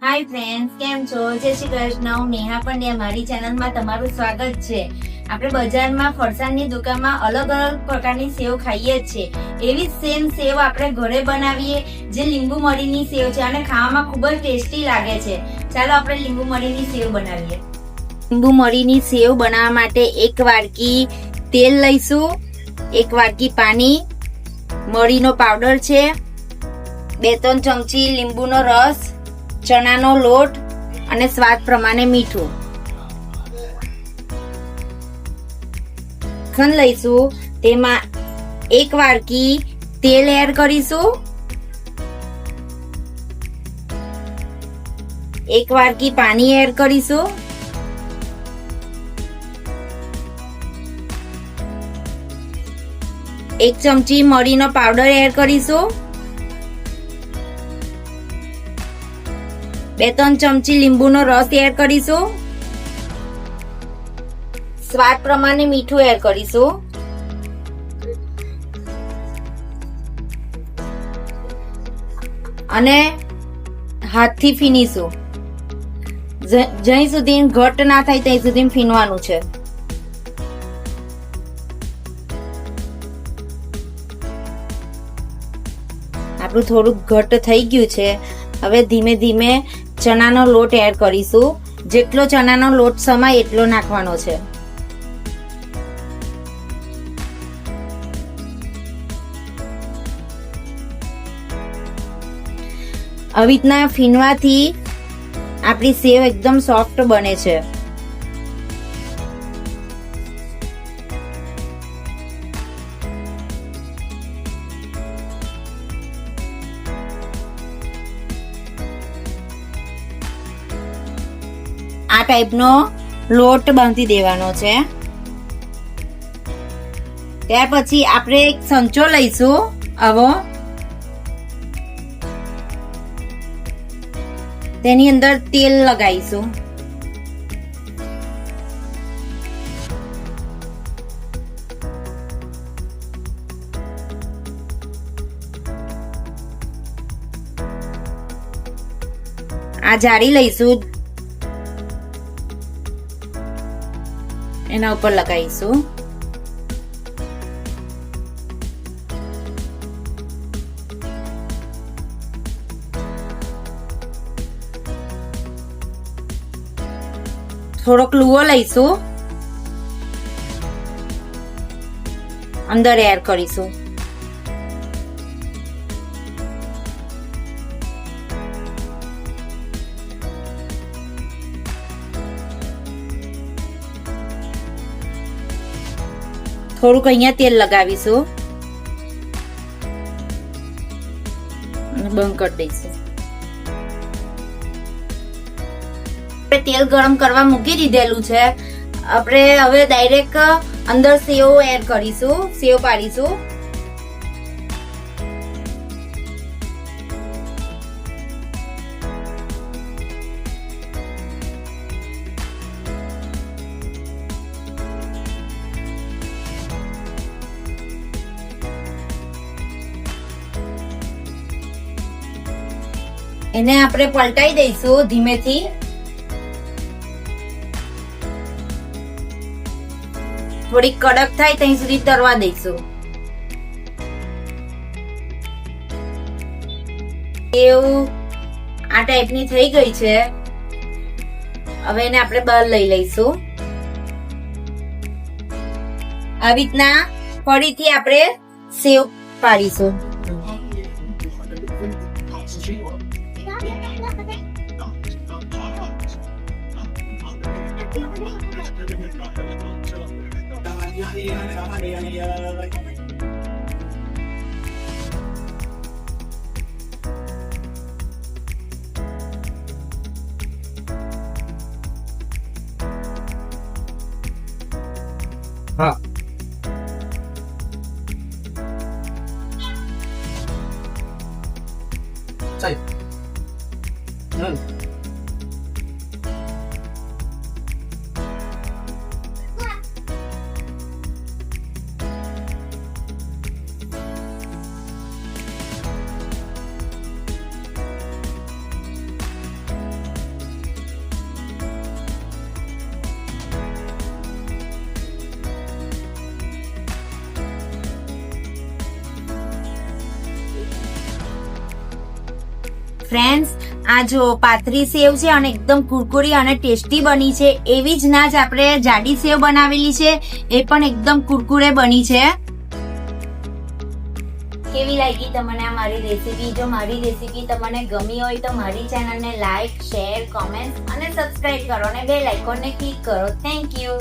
Hi friends, કેમ છો? જય શ્રી કૃષ્ણ. હું નેહા પંડ્યા, મારી ચેનલમાં તમારું સ્વાગત છે. આપણે બજારમાં ફરસાણની દુકાનમાં અલગ અલગ પ્રકારની સેવ ખાઈએ જ છે. એવી જ સેમ સેવ આપણે ઘરે બનાવીએ, જે લીંબુ મરીની સેવ છે અને ખાવામાં ખૂબ જ ટેસ્ટી લાગે છે. ચાલો આપણે લીંબુ મરીની સેવ બનાવીએ. લીંબુ મરીની સેવ બનાવવા માટે એક વાડકી તેલ લઈશું, એક વાડકી પાણી, મરીનો પાવડર છે, 2-3 ચમચી લીંબુનો રસ, ચણાનો લોટ અને સ્વાદ પ્રમાણે મીઠું. ખન લઈશું, તેમાં એક વાડકી તેલ એડ કરીશું, એક વાડકી પાણી એડ કરીશું, એક ચમચી મરીનો પાવડર એડ કરીશું, 2-3 ચમચી લીંબુનો રસ એડ કરીશું, સ્વાદ પ્રમાણે મીઠું એડ કરીશું, અને હાથથી ફીનીશું. જ્યાં સુધી ઘટ ના થાય ત્યાં સુધી ફીનવાનું છે. આપણું થોડુંક ઘટ થઈ ગયું છે. હવે ધીમે ધીમે ચણાનો લોટ એડ કરીશું. જેટલો ચણાનો લોટ સમાય એટલો નાખવાનો છે. આવી રીતના ફીનવાથી આપણી સેવ એકદમ સોફ્ટ બને છે. આ ટાઈપનો લોટ બાંધી દેવાનો છે. ત્યાર પછી આપણે એક સંચો લઈશું. આવો તેની અંદર તેલ લગાવીશું. આ જાળી લઈશું, એના ઉપર લગાવીશું. થોડોક લુવો લઈશું, અંદર એડ કરીશું. થોડુંક અહીંયા તેલ લગાવીશું અને બંધ કરી દઈશું. તેલ ગરમ કરવા મૂકી દીધેલું છે. આપણે હવે ડાયરેક્ટ અંદર સેવ એડ કરીશું, સેવ પાડીશું. એને આપણે પલટાઈ દઈશું ધીમેથી. થોડી કડક થાય ત્યાં સુધી તરવા દઈશું. એવું આ ટાઈપની થઈ ગઈ છે. હવે એને આપણે બહાર લઈ લઈશું. આવી રીતના ફરીથી આપણે સેવ પાડીશું. હા સાહેબ. ફ્રેન્ડ્સ, આ જો પાતળી સેવ છે અને એકદમ કુરકુરી અને ટેસ્ટી બની છે. એવી જ ના જ આપણે જાડી સેવ બનાવેલી છે, એ પણ એકદમ કુરકુરે બની છે. કેવી લાગી તમને આ મારી રેસીપી? જો મારી રેસીપી તમને ગમી હોય તો મારી ચેનલને લાઈક, શેર, કોમેન્ટ અને સબસ્ક્રાઇબ કરો અને બેલ આઇકોનને ક્લિક કરો. Thank you.